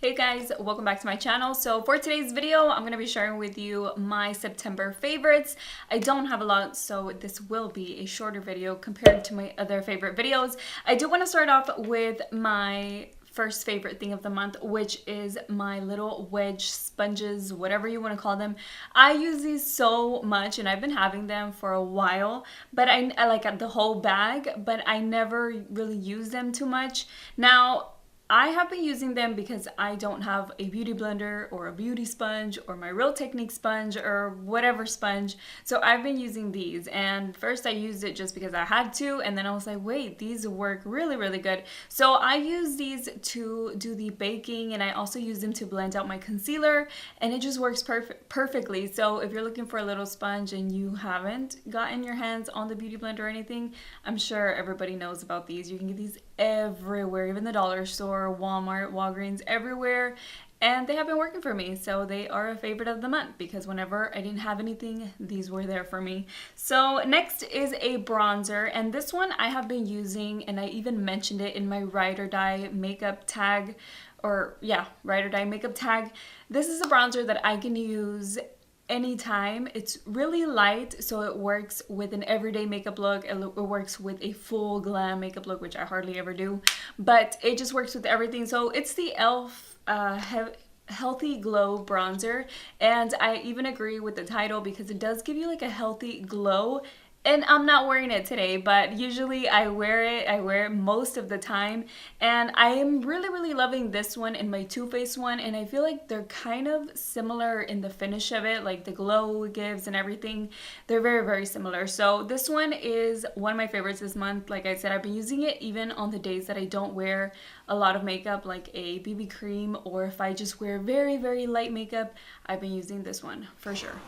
Hey guys, welcome back to my channel. So for today's video, I'm going to be sharing with you my September favorites. I don't have a lot, so this will be a shorter video compared to my other favorite videos. I do want to start off with my first favorite thing of the month, which is my little Wedge sponges, whatever you want to call them. I use these so much and I've been having them for a while, but I like the whole bag, but I never really use them too much. Now, I have been using them because I don't have a beauty blender or a beauty sponge or my Real Technique sponge or whatever sponge. So I've been using these, and first I used it just because I had to, and then I was like, wait, these work really, really good. So I use these to do the baking, and I also use them to blend out my concealer, and it just works perfectly. So if you're looking for a little sponge and you haven't gotten your hands on the beauty blender or anything, I'm sure everybody knows about these. You can get these everywhere, even the dollar store, Walmart, Walgreens, everywhere, and they have been working for me. So they are a favorite of the month because whenever I didn't have anything, these were there for me. So next is a bronzer, and this one I have been using, and I even mentioned it in my Ride or Die makeup tag, Ride or Die makeup tag. This is a bronzer that I can use anytime. It's really light, so it works with an everyday makeup look. It works with a full glam makeup look, which I hardly ever do, but it just works with everything. So it's the e.l.f. Healthy Glow bronzer, and I even agree with the title because it does give you like a healthy glow. And I'm not wearing it today, but usually I wear it most of the time. And I am really, really loving this one and my Too Faced one. And I feel like they're kind of similar in the finish of it, like the glow it gives and everything. They're very, very similar. So this one is one of my favorites this month. Like I said, I've been using it even on the days that I don't wear a lot of makeup, like a BB cream, or if I just wear very, very light makeup, I've been using this one for sure.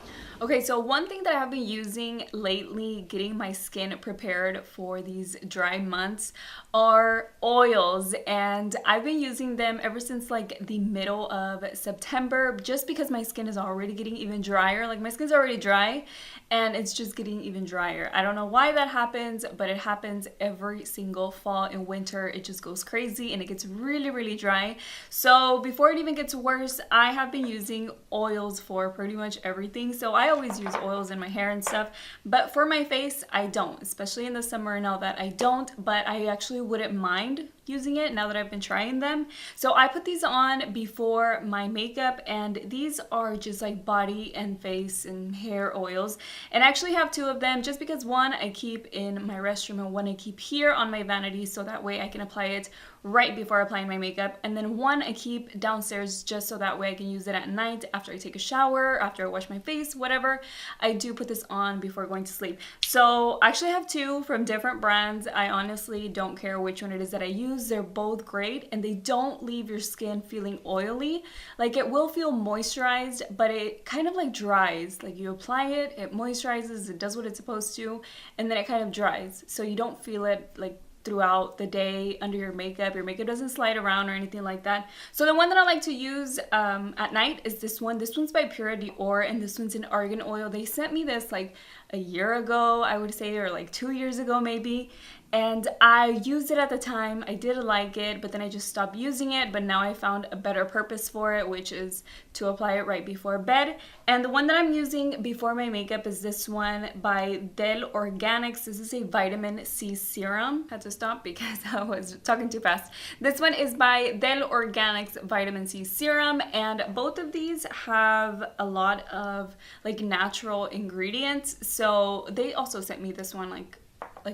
Okay, so one thing that I have been using lately, getting my skin prepared for these dry months, are oils, and I've been using them ever since like the middle of September, just because my skin is already getting even drier. Like my skin's already dry and it's just getting even drier. I don't know why that happens, but it happens every single fall and winter. It just goes crazy and it gets really, really dry. So before it even gets worse, I have been using oils for pretty much everything. So I always use oils in my hair and stuff, but for my face, I don't, especially in the summer and all that, I don't, but I actually wouldn't mind using it now that I've been trying them. So I put these on before my makeup, and these are just like body and face and hair oils. And I actually have two of them just because one I keep in my restroom and one I keep here on my vanity, so that way I can apply it right before applying my makeup, and then one I keep downstairs just so that way I can use it at night after I take a shower, after I wash my face, whatever. I do put this on before going to sleep. So I actually have two from different brands. I honestly don't care which one it is that I use. They're both great, and they don't leave your skin feeling oily. Like it will feel moisturized, but it kind of like dries. Like you apply it, it moisturizes, it does what it's supposed to, and then it kind of dries. So you don't feel it like throughout the day under your makeup. Your makeup doesn't slide around or anything like that. So the one that I like to use at night is this one. This one's by Pura D Or, and this one's in argan oil. They sent me this like a year ago, I would say, or like 2 years ago maybe. And I used it at the time. I did like it, but then I just stopped using it. But now I found a better purpose for it, which is to apply it right before bed. And the one that I'm using before my makeup is this one by Organics. This is a vitamin C serum. Had to stop because I was talking too fast. This one is by Organics Vitamin C Serum, and both of these have a lot of like natural ingredients. So they also sent me this one like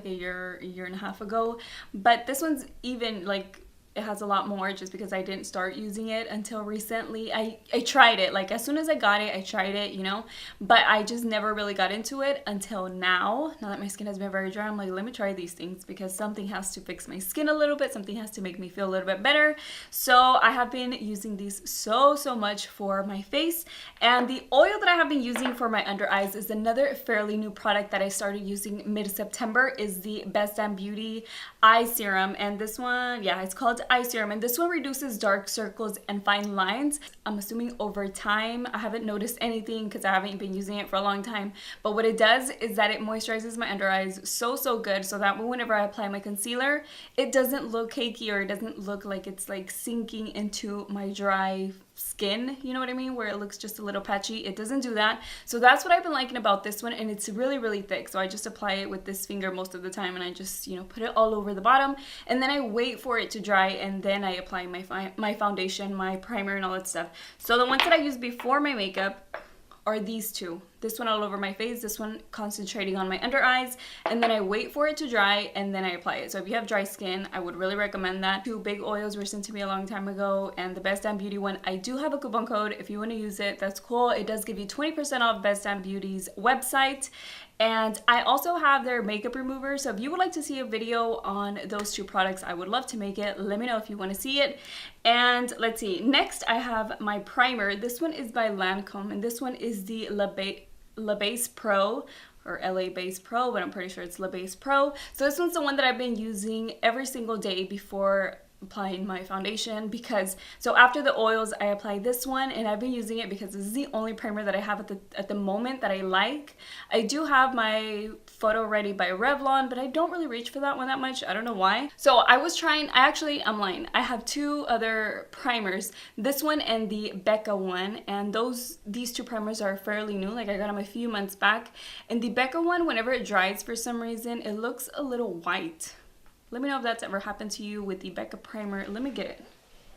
a year and a half ago, but this one's even like it has a lot more just because I didn't start using it until recently. I tried it, like as soon as I got it, I tried it, you know, but I just never really got into it until now. Now that my skin has been very dry, I'm like, let me try these things because something has to fix my skin a little bit, something has to make me feel a little bit better. So I have been using these so much for my face, and the oil that I have been using for my under eyes is another fairly new product that I started using mid-September. Is the Best Damn Beauty Eye Serum, and this one, yeah, it's called eye serum, and this one reduces dark circles and fine lines. I'm assuming over time. I haven't noticed anything because I haven't been using it for a long time, but what it does is that it moisturizes my under eyes so good, so that whenever I apply my concealer, it doesn't look cakey, or it doesn't look like it's like sinking into my dry skin, you know what I mean, where it looks just a little patchy. It doesn't do that. So that's what I've been liking about this one, and it's really thick. So I just apply it with this finger most of the time, and I just, you know, put it all over the bottom, and then I wait for it to dry, and then I apply my foundation, my primer, and all that stuff. So the ones that I use before my makeup are these two. This one all over my face, this one concentrating on my under eyes, and then I wait for it to dry and then I apply it. So if you have dry skin, I would really recommend that. Two big oils were sent to me a long time ago, and the Best Damn Beauty one, I do have a coupon code. If you want to use it, that's cool. It does give you 20% off Best Damn Beauty's website. And I also have their makeup remover, so if you would like to see a video on those two products, I would love to make it. Let me know if you want to see it. And let's see, next I have my primer. This one is by Lancôme, and this one is the La Base Pro, or LA Base Pro, but I'm pretty sure it's La Base Pro. So this one's the one that I've been using every single day before applying my foundation, because so after the oils I apply this one, and I've been using it because this is the only primer that I have at the moment that I like. I do have my Photo Ready by Revlon, but I don't really reach for that one that much. I don't know why. So I was trying, I'm lying, I have two other primers, this one and the Becca one, and these two primers are fairly new, like I got them a few months back. And the Becca one, whenever it dries for some reason, it looks a little white. Let me know if that's ever happened to you with the Becca primer. Let me get it.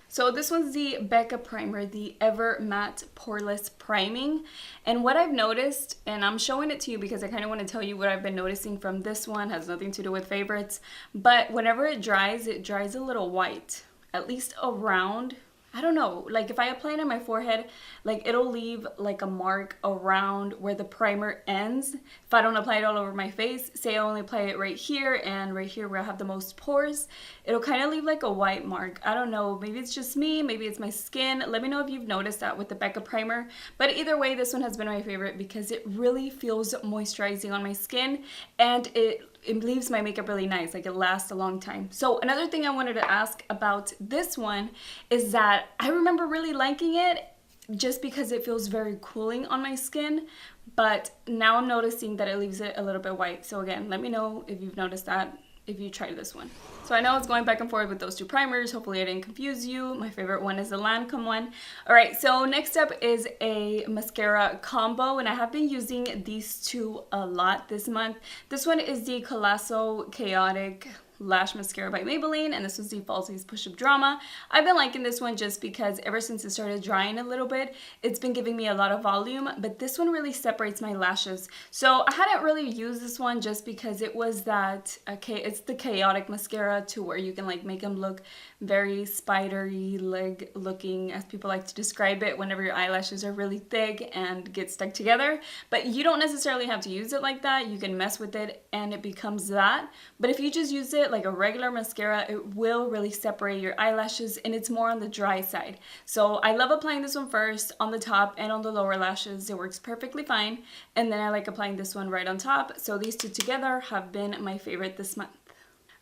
So this one's the Becca primer, the Ever Matte Poreless Priming. And what I've noticed, and I'm showing it to you because I kind of want to tell you what I've been noticing from this one, has nothing to do with favorites, but whenever it dries a little white, at least around, I don't know, like if I apply it on my forehead, like it'll leave like a mark around where the primer ends. If I don't apply it all over my face, say I only apply it right here and right here where I have the most pores, it'll kind of leave like a white mark. I don't know, maybe it's just me, maybe it's my skin. Let me know if you've noticed that with the Becca primer. But either way, this one has been my favorite because it really feels moisturizing on my skin, and it leaves my makeup really nice, like it lasts a long time. So another thing I wanted to ask about this one is that I remember really liking it just because it feels very cooling on my skin, but now I'm noticing that it leaves it a little bit white. So again, let me know if you've noticed that, if you tried this one. So I know I was going back and forth with those two primers. Hopefully I didn't confuse you. My favorite one is the Lancôme one. All right, so next up is a mascara combo, and I have been using these two a lot this month. This one is the Colossal Chaotic Lash Mascara by Maybelline, and this was the Falsies Push Up Drama. I've been liking this one just because ever since it started drying a little bit, it's been giving me a lot of volume, but this one really separates my lashes. So I hadn't really used this one just because it was that, okay, it's the chaotic mascara to where you can like make them look very spidery leg looking, as people like to describe it, whenever your eyelashes are really thick and get stuck together. But you don't necessarily have to use it like that. You can mess with it and it becomes that. But if you just use it like a regular mascara, it will really separate your eyelashes, and it's more on the dry side. So I love applying this one first on the top and on the lower lashes. It works perfectly fine. And then I like applying this one right on top. So these two together have been my favorite this month.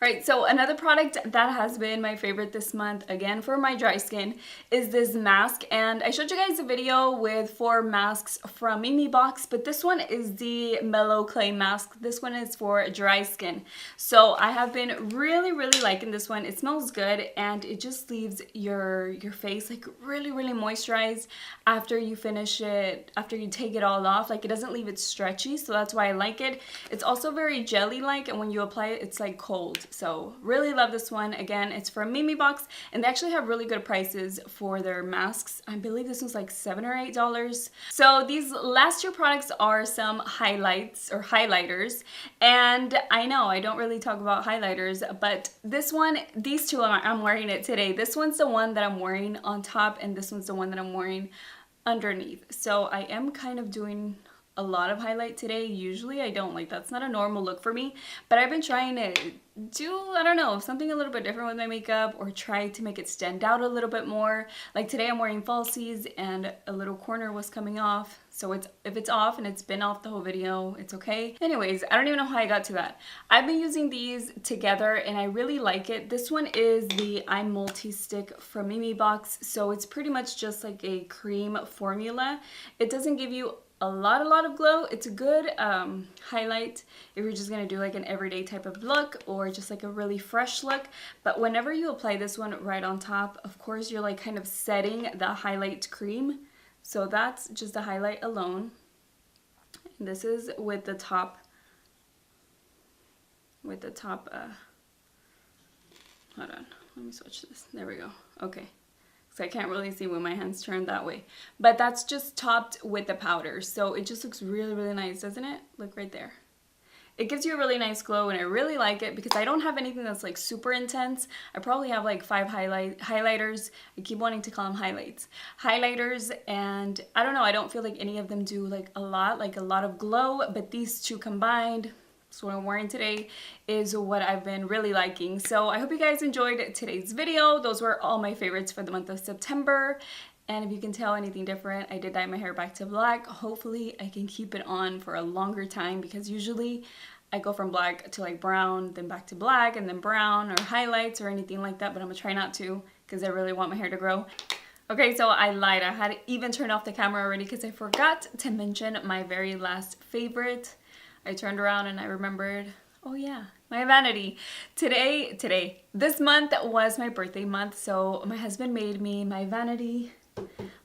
Right, so another product that has been my favorite this month, again for my dry skin, is this mask. And I showed you guys a video with 4 masks from Memebox, but this one is the Mellow Clay Mask. This one is for dry skin. So I have been really liking this one. It smells good, and it just leaves your face like really moisturized after you finish it, after you take it all off. Like, it doesn't leave it stretchy, so that's why I like it. It's also very jelly-like, and when you apply it, it's like cold. So really love this one. Again, it's from Memebox, and they actually have really good prices for their masks. I believe this one's like $7 or $8. So these last two products are some highlights or highlighters, and I know I don't really talk about highlighters, but this one, these two, I'm wearing it today. This one's the one that I'm wearing on top, and this one's the one that I'm wearing underneath. So I am kind of doing a lot of highlight today. Usually I don't, like that's not a normal look for me, but I've been trying to do, I don't know, something a little bit different with my makeup, or try to make it stand out a little bit more. Like today I'm wearing falsies and a little corner was coming off, so if it's off, and it's been off the whole video, it's okay. Anyways, I don't even know how I got to that. I've been using these together and I really like it. This one is the Eye Multi-Stick from Memebox, so it's pretty much just like a cream formula. It doesn't give you a lot of glow. It's a good highlight if you're just gonna do like an everyday type of look, or just like a really fresh look. But whenever you apply this one right on top, of course you're like kind of setting the highlight cream. So that's just the highlight alone. And this is with the top hold on, let me switch this. There we go. Okay. So I can't really see when my hands turn that way. But that's just topped with the powder. So it just looks really nice, doesn't it? Look right there. It gives you a really nice glow, and I really like it because I don't have anything that's like super intense. I probably have like 5 highlighters. I keep wanting to call them highlights. Highlighters, and I don't know, I don't feel like any of them do like a lot of glow, but these two combined, so what I'm wearing today, is what I've been really liking. So I hope you guys enjoyed today's video. Those were all my favorites for the month of September. And if you can tell anything different, I did dye my hair back to black. Hopefully I can keep it on for a longer time, because usually I go from black to like brown, then back to black, and then brown, or highlights or anything like that. But I'm gonna try not to, because I really want my hair to grow. Okay, so I lied. I had even turned off the camera already because I forgot to mention my very last favorite. I turned around and I remembered, oh yeah, my Vanity. This month was my birthday month, so my husband made me my Vanity.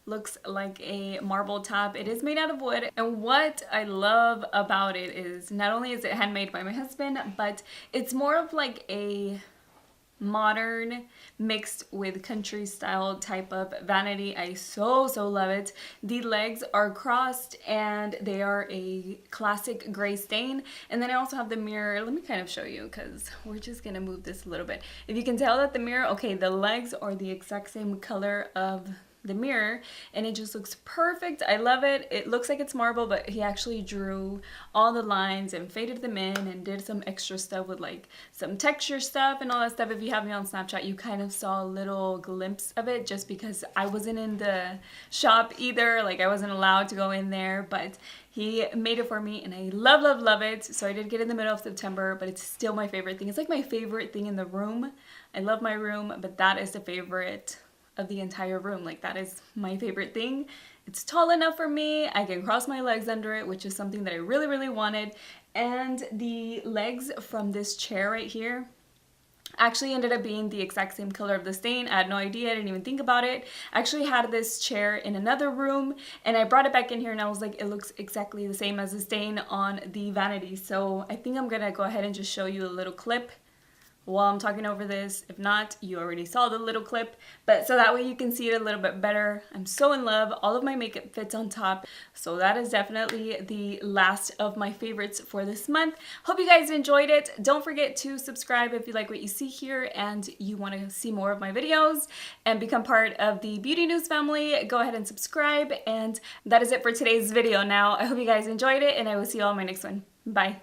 Looks like a marble top. It is made out of wood, and what I love about it is not only is it handmade by my husband, but it's more of like a modern mixed with country style type of vanity. I so love it. The legs are crossed and they are a classic gray stain, and then I also have the mirror. Let me kind of show you, because we're just gonna move this a little bit. If you can tell that the mirror, okay, the legs are the exact same color of the mirror, and it just looks perfect. I love it. It looks like it's marble, but he actually drew all the lines and faded them in and did some extra stuff with like some texture stuff and all that stuff. If you have me on Snapchat, you kind of saw a little glimpse of it, just because I wasn't in the shop either. Like I wasn't allowed to go in there, but he made it for me and I love it. So I did get it in the middle of September, but it's still my favorite thing. It's like my favorite thing in the room. I love my room, but that is the favorite of the entire room. Like that is my favorite thing. It's tall enough for me. I can cross my legs under it, which is something that I really wanted. And the legs from this chair right here actually ended up being the exact same color of the stain. I had no idea. I didn't even think about it. I actually had this chair in another room and I brought it back in here, and I was like, it looks exactly the same as the stain on the Vanity. So I think I'm gonna go ahead and just show you a little clip while I'm talking over this. If not, you already saw the little clip, but so that way you can see it a little bit better. I'm so in love. All of my makeup fits on top, so that is definitely the last of my favorites for this month. Hope you guys enjoyed it. Don't forget to subscribe if you like what you see here and you want to see more of my videos and become part of the Beauty News family. Go ahead and subscribe, and that is it for today's video. Now I hope you guys enjoyed it, and I will see you all in my next one. Bye.